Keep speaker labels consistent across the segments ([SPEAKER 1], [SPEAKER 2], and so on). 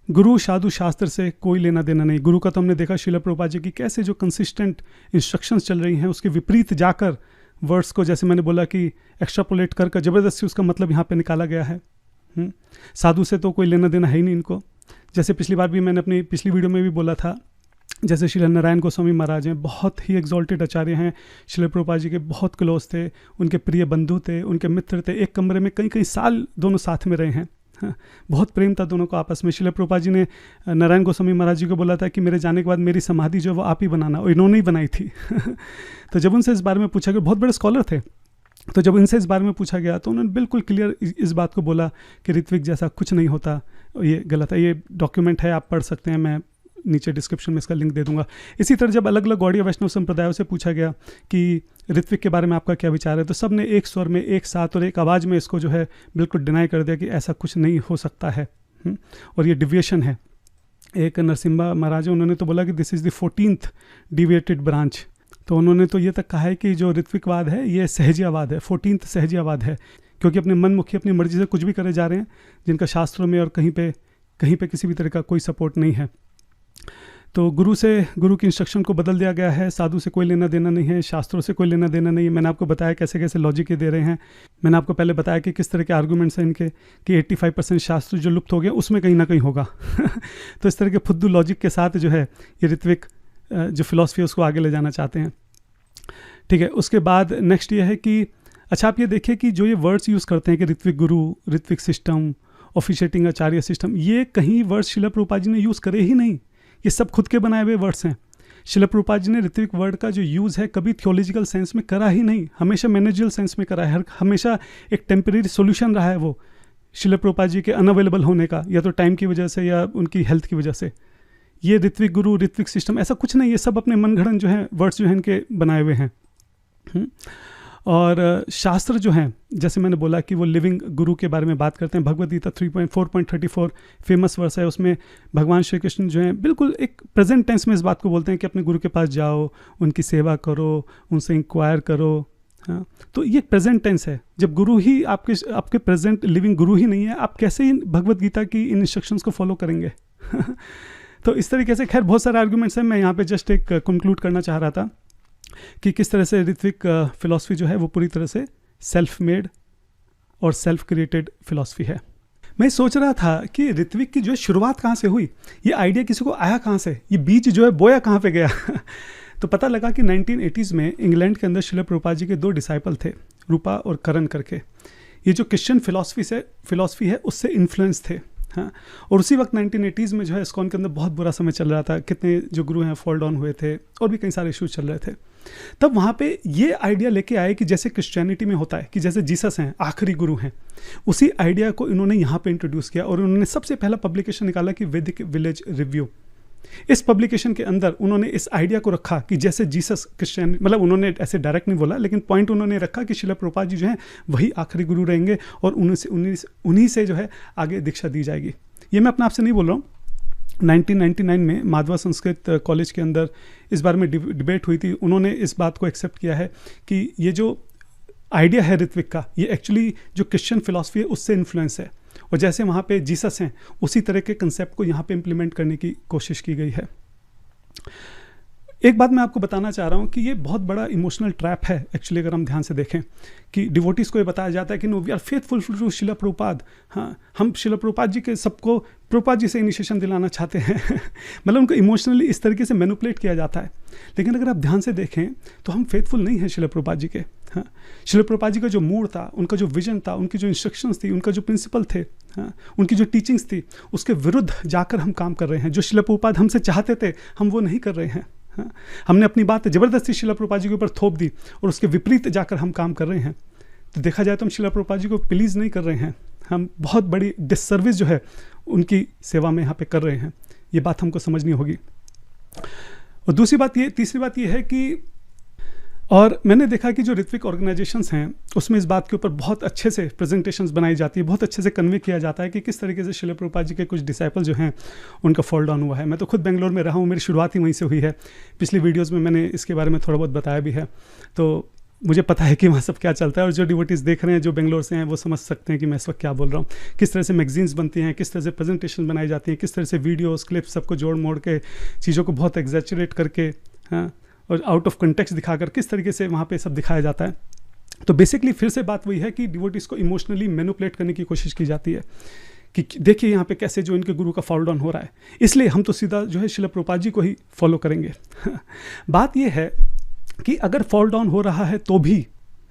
[SPEAKER 1] गुरु साधु शास्त्र से कोई लेना देना नहीं। गुरु का तो हमने देखा शिला प्रभुपाद जी की कैसे जो कंसिस्टेंट इंस्ट्रक्शंस चल रही हैं उसके विपरीत जाकर वर्ड्स को, जैसे मैंने बोला कि एक्स्ट्रापोलेट कर ज़बरदस्ती उसका मतलब यहाँ पे निकाला गया है। साधु से तो कोई लेना देना है ही नहीं इनको। जैसे पिछली बार भी मैंने अपनी पिछली वीडियो में भी बोला था, जैसे श्री नारायण गोस्वामी महाराज हैं, बहुत ही एग्जॉल्टेड आचार्य हैं, शिला प्रभुपाद जी के बहुत क्लोज थे, उनके प्रिय बंधु थे, उनके मित्र थे, एक कमरे में कई कई साल दोनों साथ में रहे हैं। बहुत प्रेम था दोनों को आपस में। शिला प्रभुपाद जी ने नारायण गोस्वामी महाराज जी को बोला था कि मेरे जाने के बाद मेरी समाधि जो है वो आप ही बनाना, और इन्होंने ही बनाई थी। तो जब उनसे इस बारे में पूछा गया, बहुत बड़े स्कॉलर थे, तो जब इनसे इस बारे में पूछा गया तो उन्होंने बिल्कुल क्लियर इस बात को बोला कि ऋत्विक जैसा कुछ नहीं होता, ये गलत है। ये डॉक्यूमेंट है, आप पढ़ सकते हैं, मैं नीचे डिस्क्रिप्शन में इसका लिंक दे दूंगा। इसी तरह जब अलग अलग गौड़ीय वैष्णव संप्रदायों से पूछा गया कि ऋत्विक के बारे में आपका क्या विचार है, तो सब ने एक स्वर में, एक साथ और एक आवाज़ में इसको जो है बिल्कुल डिनाई कर दिया कि ऐसा कुछ नहीं हो सकता है और ये डिविएशन है। एक नरसिम्हा महाराज, उन्होंने तो बोला कि this is the 14th deviated branch. तो उन्होंने तो ये तक कहा है कि जो ऋत्विकवाद है ये सहजियावाद है, 14th सहजियावाद है, क्योंकि अपने मन मुखी अपनी मर्जी से कुछ भी करे जा रहे हैं, जिनका शास्त्रों में और कहीं पे किसी भी तरह का कोई सपोर्ट नहीं है। तो गुरु की इंस्ट्रक्शन को बदल दिया गया है। साधु से कोई लेना देना नहीं है, शास्त्रों से कोई लेना देना नहीं है। मैंने आपको बताया कैसे कैसे लॉजिक ये दे रहे हैं। मैंने आपको पहले बताया कि किस तरह के आर्गूमेंट्स हैं इनके, कि 85% शास्त्र जो लुप्त हो गया उसमें कहीं ना कहीं होगा। तो इस तरह के फुद्दू लॉजिक के साथ जो है ये ऋत्विक जो फिलॉसफी है उसको आगे ले जाना चाहते हैं। ठीक है, उसके बाद नेक्स्ट ये है कि अच्छा आप ये देखिए कि जो ये वर्ड्स यूज़ करते हैं कि ऋत्विक गुरु, ऋत्विक सिस्टम, ऑफिशिएटिंग आचार्य सिस्टम, ये कहीं वर्ड्स शिला प्रभुपाद जी ने यूज़ करे ही नहीं। ये सब खुद के बनाए हुए वर्ड्स हैं। शिला प्रभुपाद जी ने ऋत्विक वर्ड का जो यूज़ है कभी थियोलॉजिकल सेंस में करा ही नहीं, हमेशा मैनेजरल सेंस में करा है। हमेशा एक टेम्परेरी सोल्यूशन रहा है वो शिला प्रभुपाद जी के अनअवेलेबल होने का, या तो टाइम की वजह से या उनकी हेल्थ की वजह से। ये ऋत्विक गुरु, ऋत्विक सिस्टम ऐसा कुछ नहीं, ये सब अपने मनगढ़ंत जो है वर्ड्स जो हैं इनके बनाए हुए हैं। और शास्त्र जो हैं, जैसे मैंने बोला कि वो लिविंग गुरु के बारे में बात करते हैं। भगवद गीता 3.4.34 फेमस वर्स है, उसमें भगवान श्री कृष्ण जो हैं बिल्कुल एक प्रेजेंट टेंस में इस बात को बोलते हैं कि अपने गुरु के पास जाओ, उनकी सेवा करो, उनसे इंक्वायर करो। हाँ, तो ये प्रेजेंट टेंस है। जब गुरु ही आपके प्रेजेंट लिविंग गुरु ही नहीं है, आप कैसे इन भगवद गीता की इन इंस्ट्रक्शंस को फॉलो करेंगे? तो इस तरीके से खैर बहुत सारे आर्गूमेंट्स हैं। मैं यहाँ पे जस्ट एक कंक्लूड करना चाह रहा था कि किस तरह से ऋत्विक फिलॉसफी जो है वो पूरी तरह से सेल्फ मेड और सेल्फ क्रिएटेड फिलॉसफी है। मैं सोच रहा था कि ऋत्विक की जो है शुरुआत कहाँ से हुई, ये आइडिया किसी को आया कहाँ से, ये बीज जो है बोया कहाँ पे गया? तो पता लगा कि 1980s में इंग्लैंड के अंदर शिला प्रभुपाद जी के 2 डिसाइपल थे, रूपा और करण करके। ये जो क्रिश्चियन फिलॉसफी है उससे इन्फ्लुएंस थे। हाँ, और उसी वक्त 1980s में जो है इस्कॉन के अंदर बहुत बुरा समय चल रहा था, कितने जो गुरु हैं फॉल डाउन हुए थे और भी कई सारे इश्यूज चल रहे थे। तब वहाँ पे ये आइडिया लेके आए कि जैसे क्रिश्चियनिटी में होता है कि जैसे जीसस हैं आखिरी गुरु हैं, उसी आइडिया को इन्होंने यहाँ पे इंट्रोड्यूस किया और उन्होंने सबसे पहला पब्लिकेशन निकाला कि वैदिक विलेज रिव्यू। इस पब्लिकेशन के अंदर उन्होंने इस आइडिया को रखा कि जैसे जीसस क्रिश्चियन, मतलब उन्होंने ऐसे डायरेक्ट नहीं बोला, लेकिन पॉइंट उन्होंने रखा कि शिला प्रभुपाद जी जो हैं वही आखिरी गुरु रहेंगे और उन्हीं से जो है आगे दीक्षा दी जाएगी। ये मैं अपने आप से नहीं बोल रहा हूँ। 1999 में माधवा संस्कृत कॉलेज के अंदर इस बारे में डिबेट हुई थी। उन्होंने इस बात को एक्सेप्ट किया है कि ये जो आइडिया है ऋत्विक का, ये एक्चुअली जो क्रिश्चियन फिलॉसफी है उससे इन्फ्लुएंस है, और जैसे वहाँ पे जीसस हैं उसी तरह के कंसेप्ट को यहाँ पे इम्प्लीमेंट करने की कोशिश की गई है। एक बात मैं आपको बताना चाह रहा हूँ कि ये बहुत बड़ा इमोशनल ट्रैप है एक्चुअली, अगर हम ध्यान से देखें कि डिवोटीज़ को ये बताया जाता है कि no we are faithful to Srila Prabhupada. हाँ, हम शिला प्रभुपाद जी के सबको प्रभुपाद जी से इनिशिएशन दिलाना चाहते हैं। मतलब उनको इमोशनली इस तरीके से मैनिपुलेट किया जाता है। लेकिन अगर आप ध्यान से देखें तो हम फेथफुल नहीं हैं शिला प्रभुपाद जी के। हाँ, शिला प्रभुपाद जी का जो मूड था, उनका जो विजन था, उनकी जो इंस्ट्रक्शंस थी, उनका जो प्रिंसिपल थे, हाँ, उनकी जो टीचिंग्स थी, उसके विरुद्ध जाकर हम काम कर रहे हैं। जो शिला प्रभुपाद हमसे चाहते थे हम वो नहीं कर रहे हैं। हाँ, हमने अपनी बात ज़बरदस्ती शिला प्रभुपाद जी के ऊपर थोप दी और उसके विपरीत जाकर हम काम कर रहे हैं। तो देखा जाए तो हम शिला प्रभुपाद जी को प्लीज़ नहीं कर रहे हैं, हम बहुत बड़ी डिससर्विस जो है उनकी सेवा में यहाँ पे कर रहे हैं। ये बात हमको समझनी होगी। और तीसरी बात ये है कि, और मैंने देखा कि जो ऋत्विक ऑर्गेनाइजेशंस हैं उसमें इस बात के ऊपर बहुत अच्छे से प्रेजेंटेशंस बनाई जाती है, बहुत अच्छे से कन्वे किया जाता है कि किस तरीके से शिला प्रभुपाद जी के कुछ डिसाइपल जो हैं उनका फॉल डाउन हुआ है। मैं तो खुद बेंगलोर में रहा हूँ, मेरी शुरुआत ही वहीं से हुई है। पिछली वीडियोज़ में मैंने इसके बारे में थोड़ा बहुत बताया भी है। तो मुझे पता है कि वहाँ सब क्या चलता है, और जो डिवोटीज़ देख रहे हैं जो बेंगलोर से हैं वो समझ सकते हैं कि मैं इस वक्त क्या बोल रहा हूँ। किस तरह से मैगजीन्स बनती हैं, किस तरह से प्रेजेंटेशन बनाई जाती हैं, किस तरह से वीडियोस क्लिप्स सबको जोड़ मोड़ के चीज़ों को बहुत एग्जैचुरेट करके, हाँ, और आउट ऑफ कंटेक्स्ट दिखाकर किस तरीके से वहाँ पे सब दिखाया जाता है। तो बेसिकली फिर से बात वही है कि डिवोटीज़ को इमोशनली मैनिपुलेट करने की कोशिश की जाती है कि देखिए यहाँ पे कैसे जो इनके गुरु का फॉल डाउन हो रहा है, इसलिए हम तो सीधा जो है श्रील प्रभुपाद जी को ही फॉलो करेंगे। बात यह है कि अगर फॉल डाउन हो रहा है तो भी,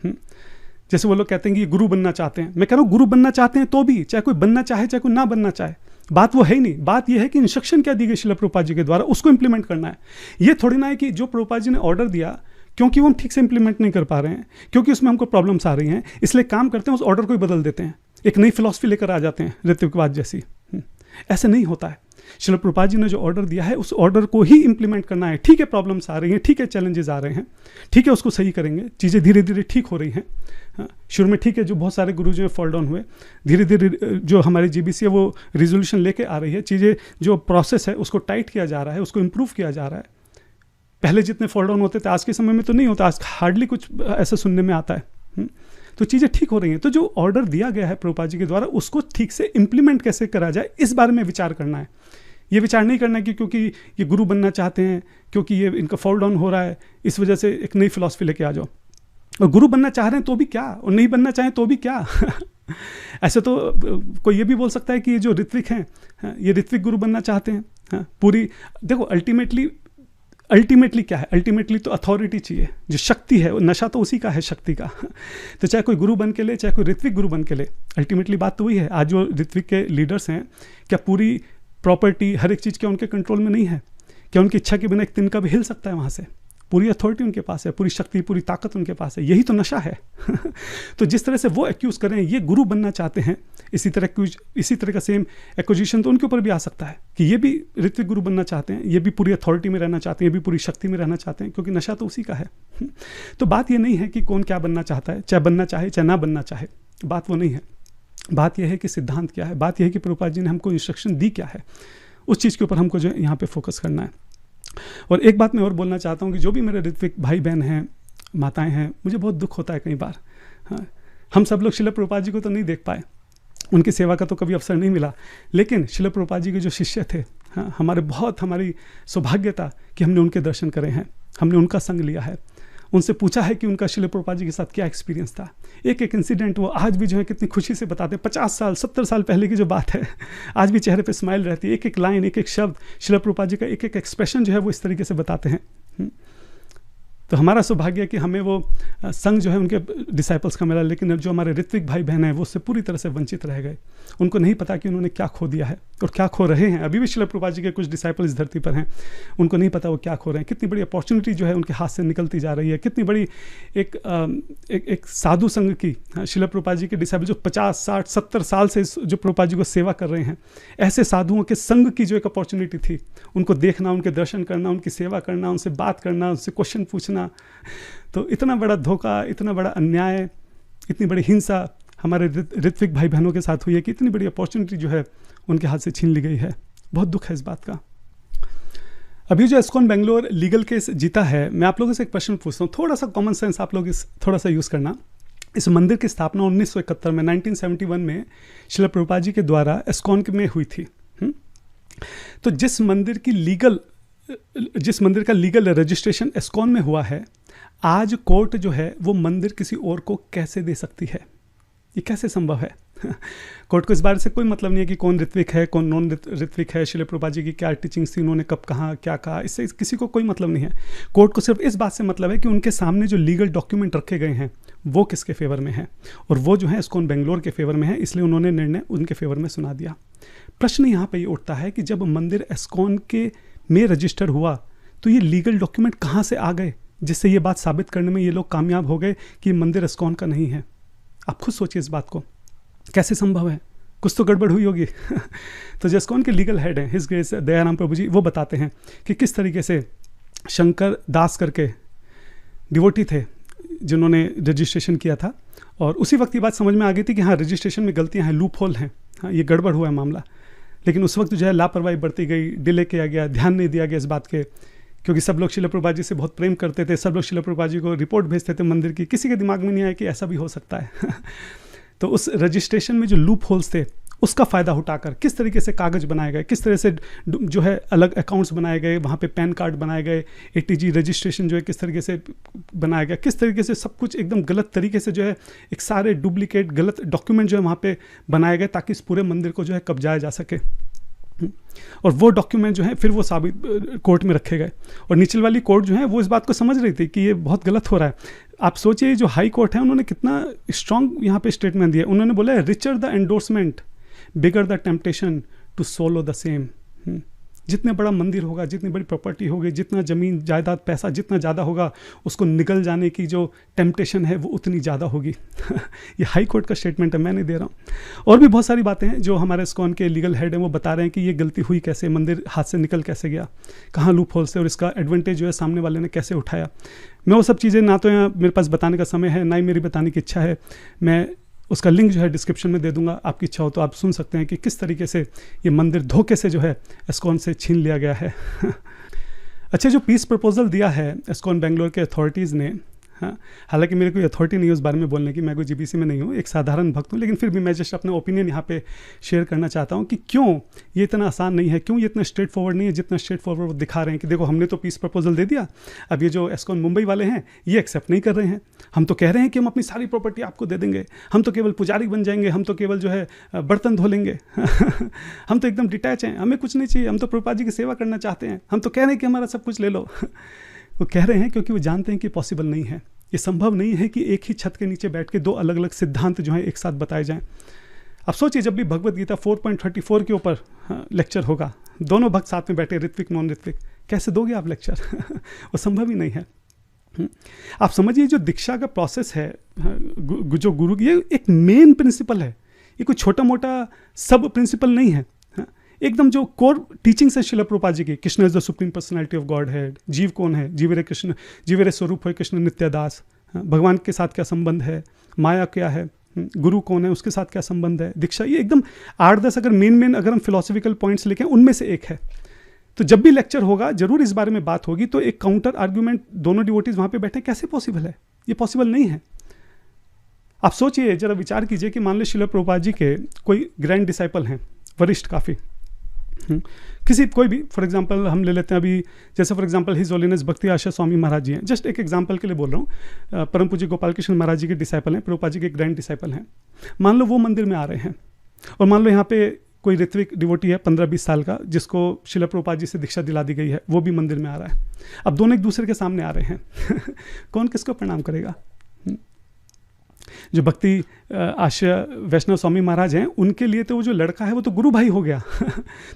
[SPEAKER 1] जैसे वो लोग कहते हैं कि गुरु बनना चाहते हैं, मैं कह रहा हूँ गुरु बनना चाहते हैं तो भी, चाहे कोई बनना चाहे चाहे कोई ना बनना चाहे, बात वो है ही नहीं। बात यह है कि इंस्ट्रक्शन क्या दी गई श्रील प्रभुपाद जी के द्वारा, उसको इंप्लीमेंट करना है। ये थोड़ी ना है कि जो प्रभुपाद जी ने ऑर्डर दिया क्योंकि वो हम ठीक से इंप्लीमेंट नहीं कर पा रहे हैं, क्योंकि उसमें हमको प्रॉब्लम्स आ रही हैं, इसलिए काम करते हैं उस ऑर्डर को ही बदल देते हैं, एक नई फिलॉसफी लेकर आ जाते हैं ऋत्विकवाद जैसी। ऐसा नहीं होता है। श्रील प्रभुपाद जी ने जो ऑर्डर दिया है उस ऑर्डर को ही इंप्लीमेंट करना है। ठीक है प्रॉब्लम्स आ रही हैं, ठीक है चैलेंजेस आ रहे हैं, ठीक है उसको सही करेंगे, चीज़ें धीरे धीरे ठीक हो रही हैं। शुरू में ठीक है जो बहुत सारे गुरु जो फॉल डाउन हुए, धीरे धीरे जो हमारी जीबीसी है वो रिजोल्यूशन लेके आ रही है, चीज़ें जो प्रोसेस है उसको टाइट किया जा रहा है, उसको इम्प्रूव किया जा रहा है। पहले जितने फॉल डाउन होते थे आज के समय में तो नहीं होता, आज हार्डली कुछ ऐसा सुनने में आता है। तो चीज़ें ठीक हो रही हैं। तो जो ऑर्डर दिया गया है प्रभुपाद जी के द्वारा उसको ठीक से इम्प्लीमेंट कैसे करा जाए, इस बारे में विचार करना है। ये विचार नहीं करना है कि क्योंकि ये गुरु बनना चाहते हैं, क्योंकि ये इनका फॉल डाउन हो रहा है, इस वजह से एक नई फिलॉसफी लेके आ जाओ। और गुरु बनना चाह रहे हैं तो भी क्या, और नहीं बनना चाहें तो भी क्या। ऐसे तो कोई ये भी बोल सकता है कि ये जो ऋत्विक हैं ये ऋत्विक गुरु बनना चाहते हैं। पूरी देखो अल्टीमेटली क्या है, अल्टीमेटली तो अथॉरिटी चाहिए, जो शक्ति है, नशा तो उसी का है, शक्ति का। तो चाहे कोई गुरु बन के ले, चाहे कोई ऋत्विक गुरु बन के ले, अल्टीमेटली बात तो वही है। आज जो ऋत्विक के लीडर्स हैं, क्या पूरी प्रॉपर्टी हर एक चीज़ क्या उनके कंट्रोल में नहीं है? क्या उनकी इच्छा के बिना एक तिनका भी हिल सकता है वहाँ से? पूरी अथॉरिटी उनके पास है, पूरी शक्ति, पूरी ताकत उनके पास है। यही तो नशा है। तो जिस तरह से वो एक्यूज़ कर रहे हैं ये गुरु बनना चाहते हैं, इसी तरह का सेम एक्विजिशन तो उनके ऊपर भी आ सकता है कि ये भी ऋत्विक गुरु बनना चाहते हैं, ये भी पूरी अथॉरिटी में रहना चाहते हैं, ये भी पूरी शक्ति में रहना चाहते हैं, क्योंकि नशा तो उसी का है। तो बात ये नहीं है कि कौन क्या बनना चाहता है, चाहे बनना चाहे चाहे ना बनना चाहे, बात वो नहीं है। बात यह है कि सिद्धांत क्या है, बात यह है कि प्रभुपाद जी ने हमको इंस्ट्रक्शन दी क्या है, उस चीज़ के ऊपर हमको जो यहाँ पे फोकस करना है। और एक बात मैं और बोलना चाहता हूँ कि जो भी मेरे ऋत्विक भाई बहन हैं, माताएं हैं, मुझे बहुत दुख होता है कई बार। हाँ, हम सब लोग श्रील प्रभुपाद जी को तो नहीं देख पाए, उनकी सेवा का तो कभी अवसर नहीं मिला, लेकिन श्रील प्रभुपाद जी के जो शिष्य थे, हाँ, हमारी सौभाग्य था कि हमने उनके दर्शन करे हैं, हमने उनका संग लिया है, उनसे पूछा है कि उनका श्रील प्रभुपाद जी के साथ क्या एक्सपीरियंस था। एक एक इंसिडेंट वो आज भी जो है कितनी खुशी से बताते हैं। 50 साल 70 साल पहले की जो बात है, आज भी चेहरे पे स्माइल रहती है। एक एक लाइन, एक एक शब्द, श्रील प्रभुपाद जी का एक एक एक्सप्रेशन जो है वो इस तरीके से बताते हैं। तो हमारा सौभाग्य है कि हमें वो संग जो है उनके डिसाइपल्स का मिला, लेकिन जो हमारे ऋत्विक भाई बहन हैं वो उससे पूरी तरह से वंचित रह गए। उनको नहीं पता कि उन्होंने क्या खो दिया है और क्या खो रहे हैं। अभी भी श्रील प्रभुपाद जी के कुछ डिसाइपल इस धरती पर हैं, उनको नहीं पता वो क्या खो रहे हैं। कितनी बड़ी अपॉर्चुनिटी जो है उनके हाथ से निकलती जा रही है, कितनी बड़ी एक साधु संघ की, श्रील प्रभुपाद जी के डिसाइपल जो 50 60 70 साल से जो प्रभुपाद जी को सेवा कर रहे हैं, ऐसे साधुओं के संघ की जो एक अपॉर्चुनिटी थी, उनको देखना, उनके दर्शन करना, उनकी सेवा करना, उनसे बात करना, उनसे क्वेश्चन पूछना। तो इतना बड़ा धोखा, इतना बड़ा अन्याय, इतनी बड़ी हिंसा हमारे ऋत्विक भाई बहनों के साथ हुई है कि इतनी बड़ी अपॉर्चुनिटी जो है उनके हाथ से छीन ली गई है। बहुत दुख है इस बात का। अभी जो इस्कॉन बेंगलोर लीगल केस जीता है, मैं आप लोगों से एक प्रश्न पूछता हूँ, थोड़ा सा कॉमन सेंस आप लोग थोड़ा सा यूज़ करना। इस मंदिर की स्थापना 1971 में 1971 में श्रील प्रभुपाद जी के द्वारा इस्कॉन में हुई थी। तो जिस मंदिर का लीगल रजिस्ट्रेशन इस्कॉन में हुआ है, आज कोर्ट जो है वो मंदिर किसी और को कैसे दे सकती है? ये कैसे संभव है? कोर्ट को इस बारे से कोई मतलब नहीं है कि कौन ऋत्विक है, कौन नॉन ऋत्विक है, श्रील प्रभुपाद जी की क्या टीचिंग्स थी, उन्होंने कब कहा, क्या कहा, इससे किसी को कोई मतलब नहीं है। कोर्ट को सिर्फ इस बात से मतलब है कि उनके सामने जो लीगल डॉक्यूमेंट रखे गए हैं वो किसके फेवर में है, और वो जो है इस्कॉन बेंगलोर के फेवर में है, इसलिए उन्होंने निर्णय उनके फेवर में सुना दिया। प्रश्न यहाँ पर ये उठता है कि जब मंदिर इस्कॉन के में रजिस्टर हुआ तो ये लीगल डॉक्यूमेंट कहाँ से आ गए जिससे ये बात साबित करने में ये लोग कामयाब हो गए कि मंदिर इस्कॉन का नहीं है? आप खुद सोचिए इस बात को, कैसे संभव है? कुछ तो गड़बड़ हुई होगी। तो जो इस्कॉन के लीगल हेड हैं हिज ग्रेस दयाराम प्रभु जी, वो बताते हैं कि किस तरीके से शंकर दास करके डिवोटी थे जिन्होंने रजिस्ट्रेशन किया था, और उसी वक्त ये बात समझ में आ गई थी कि हाँ रजिस्ट्रेशन में गलतियाँ हैं, लूप होल हैं, हाँ ये गड़बड़ हुआ है मामला। लेकिन उस वक्त जो है लापरवाही बढ़ती गई, डिले किया गया, ध्यान नहीं दिया गया इस बात के क्योंकि सब लोग शिला प्रभुपाद जी से बहुत प्रेम करते थे, सब लोग शिला प्रभुपाद जी को रिपोर्ट भेजते थे मंदिर की, किसी के दिमाग में नहीं आया कि ऐसा भी हो सकता है। तो उस रजिस्ट्रेशन में जो लूप होल्स थे उसका फ़ायदा उठाकर किस तरीके से कागज़ बनाए गए, किस तरह से जो है अलग अकाउंट्स बनाए गए, वहाँ पे पैन कार्ड बनाए गए, ATG रजिस्ट्रेशन जो है किस तरीके से बनाया गया, किस तरीके से सब कुछ एकदम गलत तरीके से जो है एक सारे डुप्लीकेट गलत डॉक्यूमेंट जो है वहाँ पे बनाए गए ताकि इस पूरे मंदिर को जो है कब्जाया जा सके। और वो डॉक्यूमेंट जो है फिर वो साबित कोर्ट में रखे गए, और निचल वाली कोर्ट जो है वो इस बात को समझ रही थी कि ये बहुत गलत हो रहा है। आप सोचिए जो हाई कोर्ट है उन्होंने कितना स्ट्रॉन्ग यहाँ पे स्टेटमेंट दिया। उन्होंने बोला है richer the endorsement bigger the temptation to solo the same. जितने बड़ा मंदिर होगा, जितनी बड़ी प्रॉपर्टी होगी, जितना ज़मीन जायदाद पैसा जितना ज़्यादा होगा, उसको निगल जाने की जो टेम्पटेशन है वो उतनी ज़्यादा होगी। ये हाई कोर्ट का स्टेटमेंट है, मैं नहीं दे रहा हूँ। और भी बहुत सारी बातें हैं जो हमारे इस्कॉन के लीगल हेड हैं वो बता रहे हैं कि ये गलती हुई कैसे, मंदिर हाथ से निकल कैसे गया, कहाँ लूप होल से, और इसका एडवांटेज जो है सामने वाले ने कैसे उठाया। मैं वो सब चीज़ें ना तो यहाँ मेरे पास बताने का समय है, ना ही मेरी बताने की इच्छा है। मैं उसका लिंक जो है डिस्क्रिप्शन में दे दूंगा, आपकी इच्छा हो तो आप सुन सकते हैं कि किस तरीके से ये मंदिर धोखे से जो है इस्कॉन से छीन लिया गया है। अच्छा, जो पीस प्रपोजल दिया है इस्कॉन बेंगलोर के अथॉरिटीज़ ने, हाँ, हालांकि मेरे कोई अथॉरिटी नहीं है उस बारे में बोलने की, मैं कोई GBC में नहीं हूँ, एक साधारण भक्त हूँ, लेकिन फिर भी मैं जस्ट अपना ओपिनियन यहाँ पे शेयर करना चाहता हूँ कि क्यों ये इतना आसान नहीं है, क्यों ये इतना स्ट्रेट फॉरवर्ड नहीं है जितना स्ट्रेट फॉरवर्ड वो दिखा रहे हैं कि देखो हमने तो पीस प्रपोजल दे दिया, अब ये जो इस्कॉन मुंबई वाले हैं ये एक्सेप्ट नहीं कर रहे हैं। हम तो कह रहे हैं कि हम अपनी सारी प्रॉपर्टी आपको दे देंगे, हम तो केवल पुजारी बन जाएंगे, हम तो केवल जो है बर्तन धो लेंगे। हम तो एकदम डिटैच हैं, हमें कुछ नहीं चाहिए, हम तो प्रभुपाद जी की सेवा करना चाहते हैं, हम तो कह रहे हैं कि हमारा सब कुछ ले लो। वो कह रहे हैं क्योंकि वो जानते हैं कि पॉसिबल नहीं है, ये संभव नहीं है कि एक ही छत के नीचे बैठ के दो अलग अलग सिद्धांत जो हैं एक साथ बताए जाएं। अब सोचिए जब भी भगवत गीता 4.34 के ऊपर लेक्चर होगा, दोनों भक्त साथ में बैठे, ऋत्विक नॉन ऋत्विक, कैसे दोगे आप लेक्चर? वो संभव ही नहीं है। आप समझिए जो दीक्षा का प्रोसेस है, जो गुरु, ये एक मेन प्रिंसिपल है, ये कोई छोटा मोटा सब प्रिंसिपल नहीं है। एकदम जो कोर टीचिंग्स है शिला प्रभुपाद जी की, Krishna is the supreme personality of God head, जीव कौन है, जीवेरे कृष्ण, जीवेरे स्वरूप है कृष्ण नित्यादास, भगवान के साथ क्या संबंध है, माया क्या है, गुरु कौन है, उसके साथ क्या संबंध है, दीक्षा, ये एकदम 8-10 अगर मेन अगर हम फिलोसफिकल पॉइंट्स लिखें उनमें से एक है। तो जब भी लेक्चर होगा जरूर इस बारे में बात होगी, तो एक काउंटर आर्ग्यूमेंट, दोनों डिवोटीज वहाँ पे बैठे, कैसे पॉसिबल है? ये पॉसिबल नहीं है। आप सोचिए, जरा विचार कीजिए कि मान लो शिला प्रभुपाद जी के कोई ग्रैंड डिसाइपल हैं, वरिष्ठ काफ़ी, किसी कोई भी, फॉर एग्जांपल हम ले लेते हैं अभी, जैसे फॉर एग्जांपल हिज होलीनेस भक्ति आशा स्वामी महाराज जी हैं, जस्ट एक एग्जांपल के लिए बोल रहा हूँ, परम पूज्य गोपाल कृष्ण महाराज जी के डिसाइपल हैं, प्रभुपाद जी के ग्रैंड डिसाइपल हैं। मान लो वो मंदिर में आ रहे हैं, और मान लो यहाँ पे कोई ऋत्विक डिवोटी है 15-20 साल का, जिसको शिला प्रभुपाद जी से दीक्षा दिला दी गई है, वो भी मंदिर में आ रहा है। अब दोनों एक दूसरे के सामने आ रहे हैं। कौन किसको प्रणाम करेगा? जो भक्ति आशा वैष्णव स्वामी महाराज हैं, उनके लिए तो वो जो लड़का है वो तो गुरु भाई हो गया।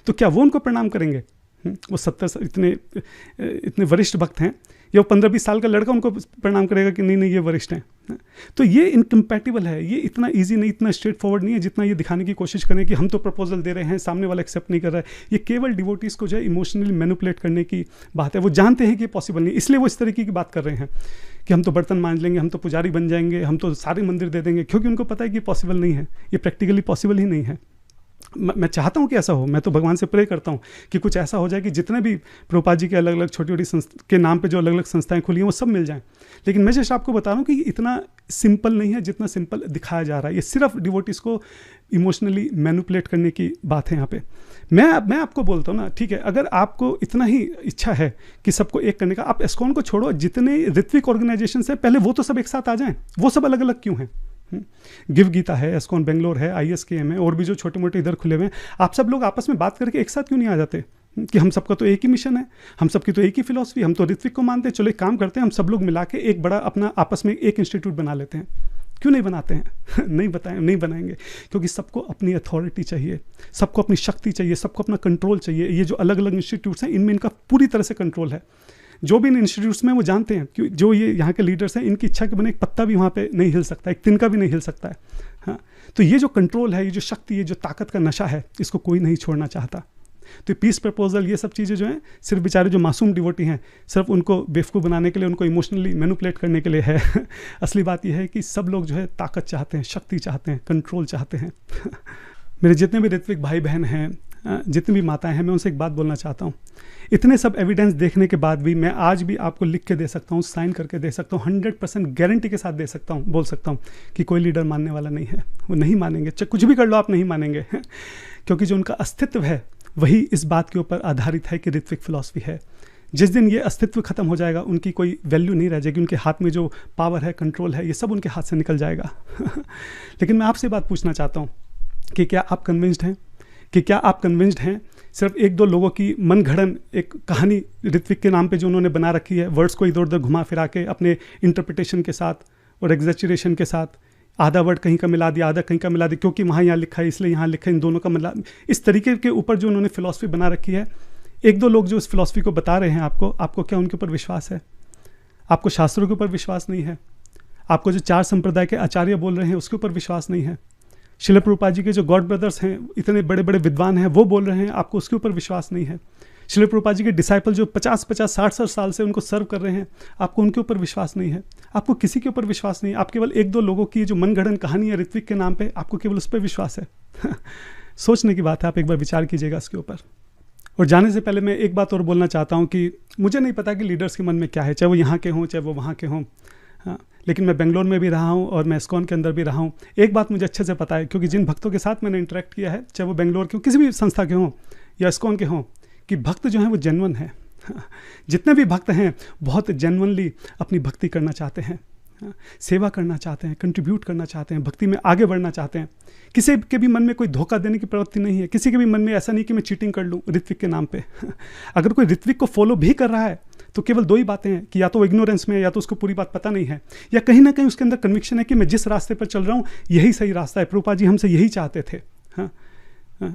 [SPEAKER 1] तो क्या वो उनको प्रणाम करेंगे? वो 70 इतने वरिष्ठ भक्त हैं, या वो 15-20 साल का लड़का उनको प्रणाम करेगा कि नहीं ये वरिष्ठ हैं? तो ये इनकम्पैटिबल है, ये इतना ईजी नहीं, इतना स्ट्रेट फॉरवर्ड नहीं है जितना ये दिखाने की कोशिश करें कि हम तो प्रपोजल दे रहे हैं, सामने वाला एक्सेप्ट नहीं कर रहा है। ये केवल डिवोटीज़ को जो है इमोशनली मैनिपुलेट करने की बात है। वो जानते हैं कि ये पॉसिबल नहीं, इसलिए वो इस तरीके की बात कर रहे हैं कि हम तो बर्तन मांज लेंगे, हम तो पुजारी बन जाएंगे, हम तो सारे मंदिर दे देंगे, क्योंकि उनको पता है कि पॉसिबल नहीं है, ये प्रैक्टिकली पॉसिबल ही नहीं है। मैं चाहता हूँ कि ऐसा हो, मैं तो भगवान से प्रे करता हूँ कि कुछ ऐसा हो जाए कि जितने भी प्रभुपाद जी के अलग अलग छोटी छोटी के नाम पे जो अलग अलग संस्थाएं खुली हैं वो सब मिल जाएं। लेकिन मैं जस्ट आपको बता रहा हूँ कि इतना सिंपल नहीं है जितना सिंपल दिखाया जा रहा है। ये सिर्फ डिवोटीज़ को इमोशनली मैनिपुलेट करने की बात है यहाँ पे। मैं आपको बोलता हूँ ना, ठीक है, अगर आपको इतना ही इच्छा है कि सबको एक करने का, आप इस्कॉन को छोड़ो, जितने ऋत्विक ऑर्गेनाइजेशन है पहले वो तो सब एक साथ आ जाएं। वो सब अलग अलग क्यों हैं? गिव गीता है, इस्कॉन बेंगलोर है, ISKM है, और भी जो छोटे मोटे इधर खुले हुए हैं, आप सब लोग आपस में बात करके एक साथ क्यों नहीं आ जाते कि हम सबका तो एक ही मिशन है, हम सबकी तो एक ही फिलॉसफी, हम तो ऋत्विक को मानते हैं, चलो एक काम करते हैं, हम सब लोग मिला के एक बड़ा अपना आपस में एक इंस्टीट्यूट बना लेते हैं। क्यों नहीं बनाते हैं? नहीं बनाएंगे, क्योंकि सबको अपनी अथॉरिटी चाहिए, सबको अपनी शक्ति चाहिए, सबको अपना कंट्रोल चाहिए। ये जो अलग अलग इंस्टीट्यूट्स हैं इनमें इनका पूरी तरह से कंट्रोल है। जो भी इन इंस्टीट्यूट्स में वो जानते हैं कि जो ये यहाँ के लीडर्स हैं, इनकी इच्छा के बने एक पत्ता भी वहाँ पे नहीं हिल सकता, एक तिनका भी नहीं हिल सकता है। हाँ, तो ये जो कंट्रोल है, ये जो शक्ति, ये जो ताकत का नशा है, इसको कोई नहीं छोड़ना चाहता। तो पीस प्रपोजल, ये सब चीज़ें जो हैं सिर्फ बेचारे जो मासूम डिवोटी हैं, सिर्फ उनको बेवकूफ़ बनाने के लिए, उनको इमोशनली मैनिपुलेट करने के लिए है। असली बात यह है कि सब लोग जो है ताकत चाहते हैं, शक्ति चाहते हैं, कंट्रोल चाहते हैं। मेरे जितने भी ऋत्विक भाई बहन हैं, जितनी भी माताएं हैं, मैं उनसे एक बात बोलना चाहता हूँ। इतने सब एविडेंस देखने के बाद भी मैं आज भी आपको लिख के दे सकता हूँ, साइन करके दे सकता हूँ, 100% गारंटी के साथ दे सकता हूँ, बोल सकता हूँ कि कोई लीडर मानने वाला नहीं है। वो नहीं मानेंगे, चाहे कुछ भी कर लो आप नहीं मानेंगे क्योंकि जो उनका अस्तित्व है वही इस बात के ऊपर आधारित है कि ऋत्विक फिलॉसफी है। जिस दिन ये अस्तित्व खत्म हो जाएगा, उनकी कोई वैल्यू नहीं रह जाएगी, उनके हाथ में जो पावर है, कंट्रोल है, ये सब उनके हाथ से निकल जाएगा लेकिन मैं आपसे बात पूछना चाहता हूँ कि क्या आप कन्विंस्ड हैं सिर्फ एक दो लोगों की मनगढ़ंत एक कहानी ऋत्विक के नाम पे जो उन्होंने बना रखी है, वर्ड्स को इधर उधर घुमा फिरा के अपने इंटरप्रिटेशन के साथ और एग्जैचुरेशन के साथ, आधा वर्ड कहीं का मिला दिया, आधा कहीं का मिला दिया, क्योंकि वहाँ यहाँ लिखा है इसलिए यहाँ लिखा है, इन दोनों का मिला, इस तरीके के ऊपर जो उन्होंने फिलॉसफी बना रखी है। एक दो लोग जो इस फिलॉसफी को बता रहे हैं आपको क्या उनके ऊपर विश्वास है? आपको शास्त्रों के ऊपर विश्वास नहीं है? आपको जो 4 संप्रदाय के आचार्य बोल रहे हैं उसके ऊपर विश्वास नहीं है? शिला प्रभुपाद जी के जो गॉड ब्रदर्स हैं, इतने बड़े बड़े विद्वान हैं, वो बोल रहे हैं, आपको उसके ऊपर विश्वास नहीं है? शिला प्रभुपाद जी के डिसाइपल जो 50-50, 60 साल से उनको सर्व कर रहे हैं, आपको उनके ऊपर विश्वास नहीं है? आपको किसी के ऊपर विश्वास नहीं है? आप केवल एक दो लोगों की जो मनगढ़ंत कहानी है ऋत्विक के नाम पे, आपको केवल उस पर विश्वास है सोचने की बात है, आप एक बार विचार कीजिएगा इसके ऊपर। और जाने से पहले मैं एक बात और बोलना चाहता हूँ कि मुझे नहीं पता कि लीडर्स के मन में क्या है, चाहे वो यहाँ के हों चाहे वो वहाँ के हों, हाँ, लेकिन मैं बेंगलोर में भी रहा हूँ और मैं इस्कॉन के अंदर भी रहा हूँ। एक बात मुझे अच्छे से पता है, क्योंकि जिन भक्तों के साथ मैंने इंटरेक्ट किया है, चाहे वो बेंगलोर के हो, किसी भी संस्था के हों या इस्कॉन के हों, कि भक्त जो हैं वो जेन्युइन है। जितने भी भक्त हैं बहुत जेन्युइनली अपनी भक्ति करना चाहते हैं, सेवा करना चाहते हैं, कंट्रीब्यूट करना चाहते हैं, भक्ति में आगे बढ़ना चाहते हैं। किसी के भी मन में कोई धोखा देने की प्रवृत्ति नहीं है, किसी के भी मन में ऐसा नहीं कि मैं चीटिंग कर लूँ ऋत्विक के नाम पे। अगर कोई ऋत्विक को फॉलो भी कर रहा है तो केवल 2 ही बातें हैं कि या तो वो इग्नोरेंस में है, या तो उसको पूरी बात पता नहीं है, या कहीं ना कहीं उसके अंदर कन्विक्शन है कि मैं जिस रास्ते पर चल रहा हूँ यही सही रास्ता है। प्रभुपाद जी हमसे यही चाहते थे, हाँ,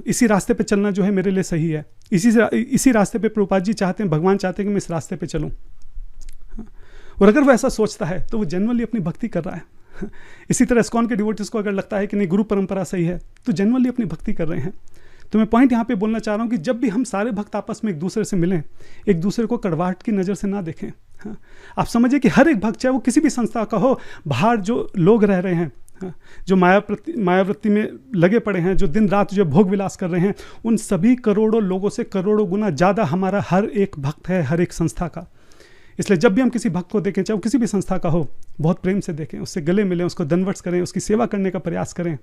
[SPEAKER 1] इसी रास्ते पे चलना जो है मेरे लिए सही है, इसी रास्ते पे प्रभुपाद जी चाहते हैं, भगवान चाहते हैं कि मैं इस रास्ते पे चलूँ। और अगर वो ऐसा सोचता है तो वो जेन्युइनली अपनी भक्ति कर रहा है। इसी तरह इस्कॉन के डिवोटीज को अगर लगता है कि नहीं गुरु परंपरा सही है, तो जेन्युइनली अपनी भक्ति कर रहे हैं। तो मैं पॉइंट यहाँ पे बोलना चाह रहा हूँ कि जब भी हम सारे भक्त आपस में एक दूसरे से मिलें, एक दूसरे को कड़वाहट की नज़र से ना देखें। हाँ, आप समझिए कि हर एक भक्त, चाहे वो किसी भी संस्था का हो, बाहर जो लोग रह रहे हैं, जो मायावृत्ति में लगे पड़े हैं, जो दिन रात जो भोग विलास कर रहे हैं, उन सभी करोड़ों लोगों से करोड़ों गुना ज़्यादा हमारा हर एक भक्त है, हर एक संस्था का। इसलिए जब भी हम किसी भक्त को देखें, चाहे वो किसी भी संस्था का हो, बहुत प्रेम से देखें, उससे गले मिलें, उसको दंडवत करें, उसकी सेवा करने का प्रयास करें।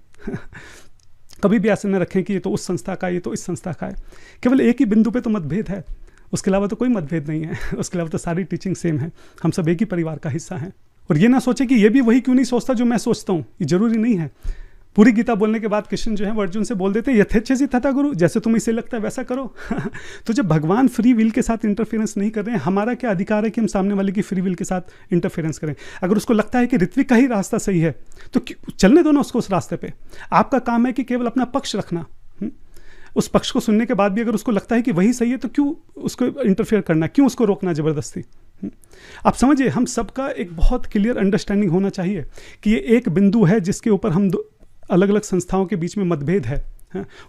[SPEAKER 1] कभी भी ऐसे न रखें कि ये तो उस संस्था का है, ये तो इस संस्था का है। केवल एक ही बिंदु पे तो मतभेद है, उसके अलावा तो कोई मतभेद नहीं है, उसके अलावा तो सारी टीचिंग सेम है, हम सब एक ही परिवार का हिस्सा हैं। और ये ना सोचे कि ये भी वही क्यों नहीं सोचता जो मैं सोचता हूँ, ये जरूरी नहीं है। पूरी गीता बोलने के बाद कृष्ण जो है वो अर्जुन से बोल देते हैं, यथेच्छसि तथा गुरु, जैसे तुम्हें इसे लगता है वैसा करो। तो जब भगवान फ्री विल के साथ इंटरफेरेंस नहीं कर रहे हैं, हमारा क्या अधिकार है कि हम सामने वाले की फ्री विल के साथ इंटरफेरेंस करें? अगर उसको लगता है कि ऋत्विक का ही रास्ता सही है तो चलने दो ना उसको उस रास्ते पे। आपका काम है कि केवल अपना पक्ष रखना, उस पक्ष को सुनने के बाद भी अगर उसको लगता है कि वही सही है तो क्यों उसको इंटरफेयर करना, क्यों उसको रोकना जबरदस्ती? आप समझिए, हम सबका एक बहुत क्लियर अंडरस्टैंडिंग होना चाहिए कि ये एक बिंदु है जिसके ऊपर हम अलग अलग संस्थाओं के बीच में मतभेद है।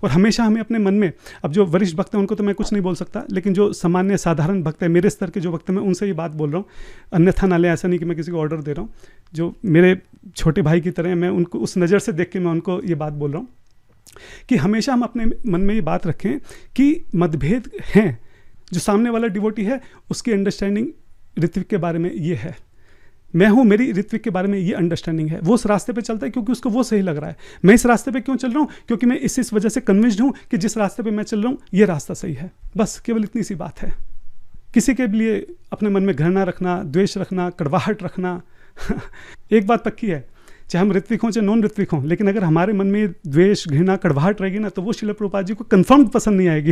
[SPEAKER 1] और हमेशा हमें अपने मन में, अब जो वरिष्ठ भक्त हैं उनको तो मैं कुछ नहीं बोल सकता, लेकिन जो सामान्य साधारण भक्त है, मेरे स्तर के जो भक्त हैं, मैं उनसे ये बात बोल रहा हूँ, अन्यथा ना ले, ऐसा नहीं कि मैं किसी को ऑर्डर दे रहा हूँ। जो मेरे छोटे भाई की तरह, मैं उनको उस नज़र से देख के मैं उनको ये बात बोल रहा हूँ कि हमेशा हम अपने मन में ये बात रखें कि मतभेद हैं, जो सामने वाला डिवोटी है उसकी अंडरस्टैंडिंग ऋत्विक के बारे में ये है, मैं हूँ, मेरी ऋत्विक के बारे में ये अंडरस्टैंडिंग है। वो उस रास्ते पे चलता है क्योंकि उसको वो सही लग रहा है। मैं इस रास्ते पे क्यों चल रहा हूँ? क्योंकि मैं इस वजह से कन्विंस्ड हूँ कि जिस रास्ते पे मैं चल रहा हूँ ये रास्ता सही है। बस केवल इतनी सी बात है। किसी के लिए अपने मन में घृणा रखना, द्वेष रखना, कड़वाहट रखना एक बात पक्की है, चाहे हम ऋत्विक हों चाहे नॉन ऋत्विक हों, लेकिन अगर हमारे मन में द्वेष, घृणा, कड़वाहट रहेगी ना, तो वो शिला प्रभुपाद जी को कंफर्म पसंद नहीं आएगी।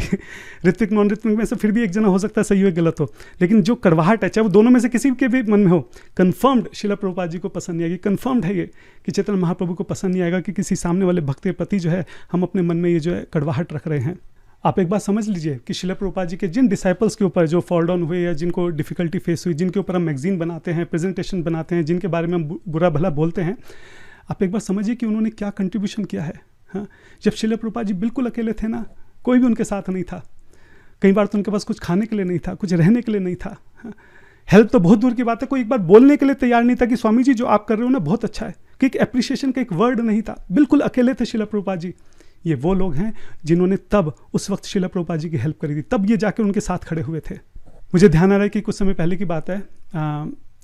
[SPEAKER 1] ऋत्विक नॉन ऋत्विक में से फिर भी एक जना हो सकता है सही हो गलत हो, लेकिन जो कड़वाहट है, चाहे वो दोनों में से किसी के भी मन में हो, कंफर्म्ड शिला प्रभुपाद जी को पसंद नहीं आएगी। कंफर्म्ड है ये कि चैतन्य महाप्रभु को पसंद नहीं आएगा कि किसी सामने वाले भक्त के प्रति जो है हम अपने मन में ये जो है कड़वाहट रख रहे हैं। आप एक बात समझ लीजिए कि शिला प्रभुपाद जी के जिन डिसाइपल्स के ऊपर जो फॉल डाउन हुए या जिनको डिफिकल्टी फेस हुई, जिनके ऊपर हम मैगजीन बनाते हैं, प्रेजेंटेशन बनाते हैं, जिनके बारे में हम बुरा भला बोलते हैं, आप एक बार समझिए कि उन्होंने क्या कंट्रीब्यूशन किया है। हाँ, जब शिला प्रभुपाद जी बिल्कुल अकेले थे ना, कोई भी उनके साथ नहीं था, कई बार तो उनके पास कुछ खाने के लिए नहीं था, कुछ रहने के लिए नहीं था। हाँ, हेल्प तो बहुत दूर की बात है, कोई एक बार बोलने के लिए तैयार नहीं था कि स्वामी जी जो आप कर रहे हो ना बहुत अच्छा है, कि एक एप्रिसिएशन का एक वर्ड नहीं था। बिल्कुल अकेले थे शिला प्रभुपाद जी। ये वो लोग हैं जिन्होंने तब उस वक्त शिला प्रभुपाद जी की हेल्प करी थी, तब ये जाके उनके साथ खड़े हुए थे। मुझे ध्यान आ रहा है कि कुछ समय पहले की बात है,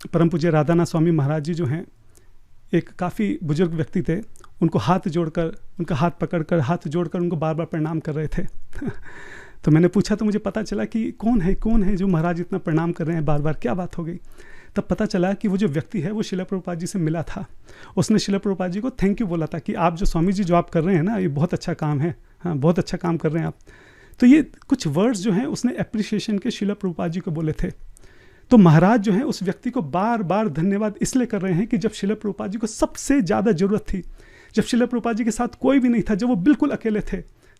[SPEAKER 1] परम पूज्य राधानाथ स्वामी महाराज जी जो हैं, एक काफ़ी बुजुर्ग व्यक्ति थे, उनको हाथ जोड़कर, उनका हाथ पकड़कर, हाथ जोड़कर उनको बार बार प्रणाम कर रहे थे। तो मैंने पूछा तो मुझे पता चला कि कौन है जो महाराज इतना प्रणाम कर रहे हैं बार बार, क्या बात हो गई। तब पता चला कि वो जो व्यक्ति है वो शिला प्रभुपाद जी से मिला था। उसने शिला प्रभुपाद जी को थैंक यू बोला था कि आप जो स्वामी जी जो आप कर रहे हैं ना, ये बहुत अच्छा काम है, हाँ बहुत अच्छा काम कर रहे हैं आप। तो ये कुछ वर्ड्स जो हैं उसने एप्रिसिएशन के शिला प्रभुपाद जी को बोले थे। तो महाराज जो है उस व्यक्ति को बार बार धन्यवाद इसलिए कर रहे हैं कि जब शिला प्रभुपाद जी को सबसे ज़्यादा ज़रूरत थी, जब शिला प्रभुपाद जी के साथ कोई भी नहीं था, जब वो बिल्कुल अकेले थे,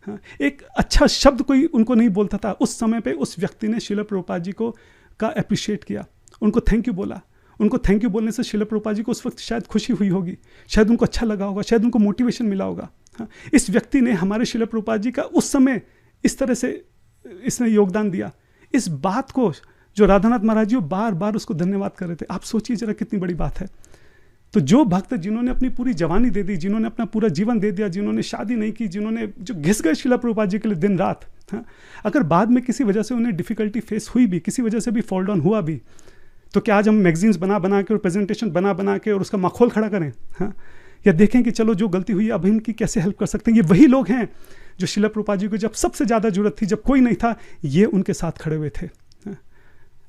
[SPEAKER 1] हाँ, एक अच्छा शब्द कोई उनको नहीं बोलता था, उस समय पे उस व्यक्ति ने शिला प्रभुपाद जी को का अप्रिशिएट किया, उनको थैंक यू बोला। उनको थैंक यू बोलने से शिला प्रभुपाद जी को उस वक्त शायद खुशी हुई होगी, शायद उनको अच्छा लगा होगा, शायद उनको मोटिवेशन मिला होगा। हाँ, इस व्यक्ति ने हमारे शिला प्रभुपाद जी का उस समय इस तरह से इसने योगदान दिया। इस बात को जो राधानाथ महाराज जी बार बार उसको धन्यवाद कर रहे थे, आप सोचिए जरा कितनी बड़ी बात है। तो जो भक्त जिन्होंने अपनी पूरी जवानी दे दी, जिन्होंने अपना पूरा जीवन दे दिया, जिन्होंने शादी नहीं की, जिन्होंने जो घिस गए शिला प्रभुपाद जी के लिए दिन रात, हाँ, अगर बाद में किसी वजह से उन्हें डिफिकल्टी फेस हुई भी, किसी वजह से भी फॉल डाउन हुआ भी, तो क्या आज हम मैगजीन्स बना के और प्रेजेंटेशन बना के और उसका माखोल खड़ा करें, हाँ, या देखें कि चलो जो गलती हुई अब इनकी कैसे हेल्प कर सकते हैं। ये वही लोग हैं जो शिला प्रभुपाद जी को जब सबसे ज़्यादा जरूरत थी, जब कोई नहीं था, ये उनके साथ खड़े हुए थे।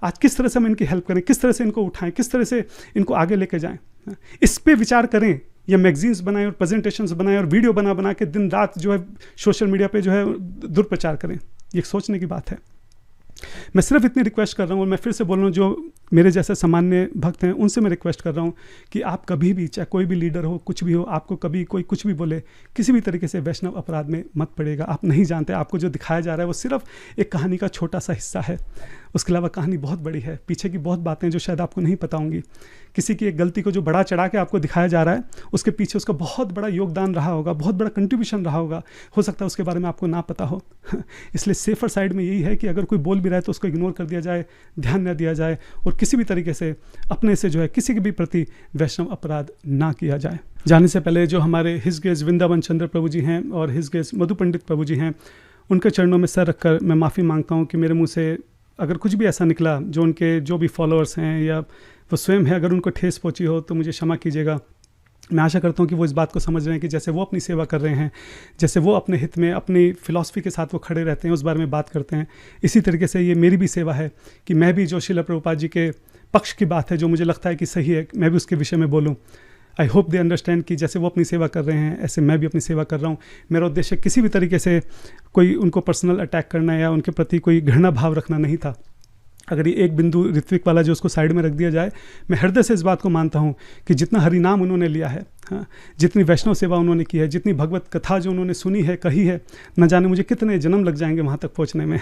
[SPEAKER 1] आज किस तरह से हम इनकी हेल्प करें, किस तरह से इनको उठाएं, किस तरह से इनको आगे लेके जाएं, इस पे विचार करें। या मैगजीन्स बनाएं और प्रेजेंटेशंस बनाएं और वीडियो बना के दिन रात जो है सोशल मीडिया पे जो है दुष्प्रचार करें, ये सोचने की बात है। मैं सिर्फ इतनी रिक्वेस्ट कर रहा हूँ, और मैं फिर से बोल रहा हूँ, जो मेरे जैसे सामान्य भक्त हैं उनसे मैं रिक्वेस्ट कर रहा हूँ कि आप कभी भी, चाहे कोई भी लीडर हो, कुछ भी हो, आपको कभी कोई कुछ भी बोले, किसी भी तरीके से वैष्णव अपराध में मत पड़ेगा। आप नहीं जानते, आपको जो दिखाया जा रहा है वो सिर्फ एक कहानी का छोटा सा हिस्सा है, उसके अलावा कहानी बहुत बड़ी है, पीछे की बहुत बातें जो शायद आपको नहीं पता होंगी। किसी की एक गलती को जो बढ़ा चढ़ा के आपको दिखाया जा रहा है, उसके पीछे उसका बहुत बड़ा योगदान रहा होगा, बहुत बड़ा कंट्रीब्यूशन रहा होगा, हो सकता है उसके बारे में आपको ना पता हो। इसलिए सेफर साइड में यही है कि अगर कोई बोल भी रहा है तो उसको इग्नोर कर दिया जाए, ध्यान न दिया जाए, और किसी भी तरीके से अपने से जो है किसी के भी प्रति वैष्णव अपराध ना किया जाए। जाने से पहले जो हमारे हिज ग्रेस वृंदावन चंद्र प्रभु जी हैं और हिज ग्रेस मधु पंडित प्रभु जी हैं, उनके चरणों में सर रखकर मैं माफ़ी मांगता हूँ कि मेरे मुँह से अगर कुछ भी ऐसा निकला जो उनके जो भी फॉलोअर्स हैं या वो स्वयं है, अगर उनको ठेस पहुंची हो तो मुझे क्षमा कीजिएगा। मैं आशा करता हूं कि वो इस बात को समझ रहे हैं कि जैसे वो अपनी सेवा कर रहे हैं, जैसे वो अपने हित में अपनी फ़िलासफ़ी के साथ वो खड़े रहते हैं, उस बारे में बात करते हैं, इसी तरीके से ये मेरी भी सेवा है कि मैं भी जो शिला प्रभुपाद जी के पक्ष की बात है, जो मुझे लगता है कि सही है, मैं भी उसके विषय में बोलूँ। आई होप दे अंडरस्टैंड कि जैसे वो अपनी सेवा कर रहे हैं ऐसे मैं भी अपनी सेवा कर रहा हूँ। मेरा उद्देश्य किसी भी तरीके से कोई उनको पर्सनल अटैक करना या उनके प्रति कोई घृणा भाव रखना नहीं था। अगर ये एक बिंदु ऋत्विक वाला जो उसको साइड में रख दिया जाए, मैं हृदय से इस बात को मानता हूँ कि जितना हरिनाम उन्होंने लिया है, हाँ, जितनी वैष्णव सेवा उन्होंने की है, जितनी भगवत कथा जो उन्होंने सुनी है, कही है, न जाने मुझे कितने जन्म लग जाएंगे वहाँ तक पहुँचने में।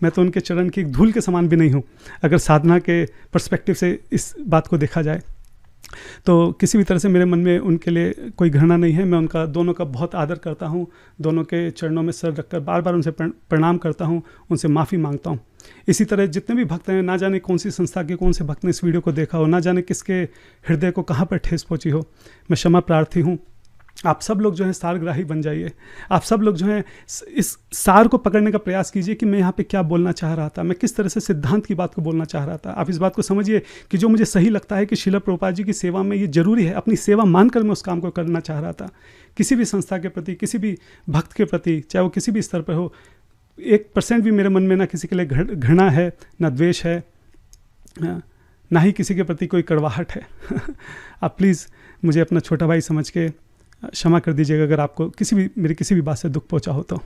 [SPEAKER 1] मैं तो उनके चरण की एक धूल के समान भी नहीं हूँ, अगर साधना के पर्सपेक्टिव से इस बात को देखा जाए। तो किसी भी तरह से मेरे मन में उनके लिए कोई घृणा नहीं है। मैं उनका दोनों का बहुत आदर करता हूँ, दोनों के चरणों में सर रखकर बार बार उनसे प्रणाम करता हूँ, उनसे माफ़ी मांगता हूँ। इसी तरह जितने भी भक्त हैं, ना जाने कौन सी संस्था के कौन से भक्त ने इस वीडियो को देखा हो, ना जाने किसके हृदय को कहाँ पर ठेस पहुँची हो, मैं क्षमा प्रार्थी हूँ। आप सब लोग जो हैं सारग्राही बन जाइए। आप सब लोग जो हैं इस सार को पकड़ने का प्रयास कीजिए कि मैं यहाँ पे क्या बोलना चाह रहा था, मैं किस तरह से सिद्धांत की बात को बोलना चाह रहा था। आप इस बात को समझिए कि जो मुझे सही लगता है कि शिला प्रभुपाद जी की सेवा में ये जरूरी है, अपनी सेवा मानकर मैं उस काम को करना चाह रहा था। किसी भी संस्था के प्रति, किसी भी भक्त के प्रति, चाहे वो किसी भी स्तर पर हो, 1% भी मेरे मन में ना किसी के लिए घृणा है, ना द्वेष है, ना ही किसी के प्रति कोई कड़वाहट है। आप प्लीज़ मुझे अपना छोटा भाई समझ के क्षमा कर दीजिएगा अगर आपको मेरी किसी भी बात से दुख पहुंचा हो तो।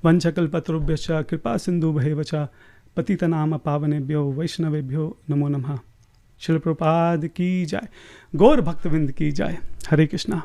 [SPEAKER 1] वंशकल्पतरुभ्यश्च कृपा सिंधु भैवच पतितनाम पावनेभ्यो वैष्णवेभ्यो नमो नमः। शिल प्रभुपाद की जय, गौर भक्तविंद की जय। हरे कृष्णा।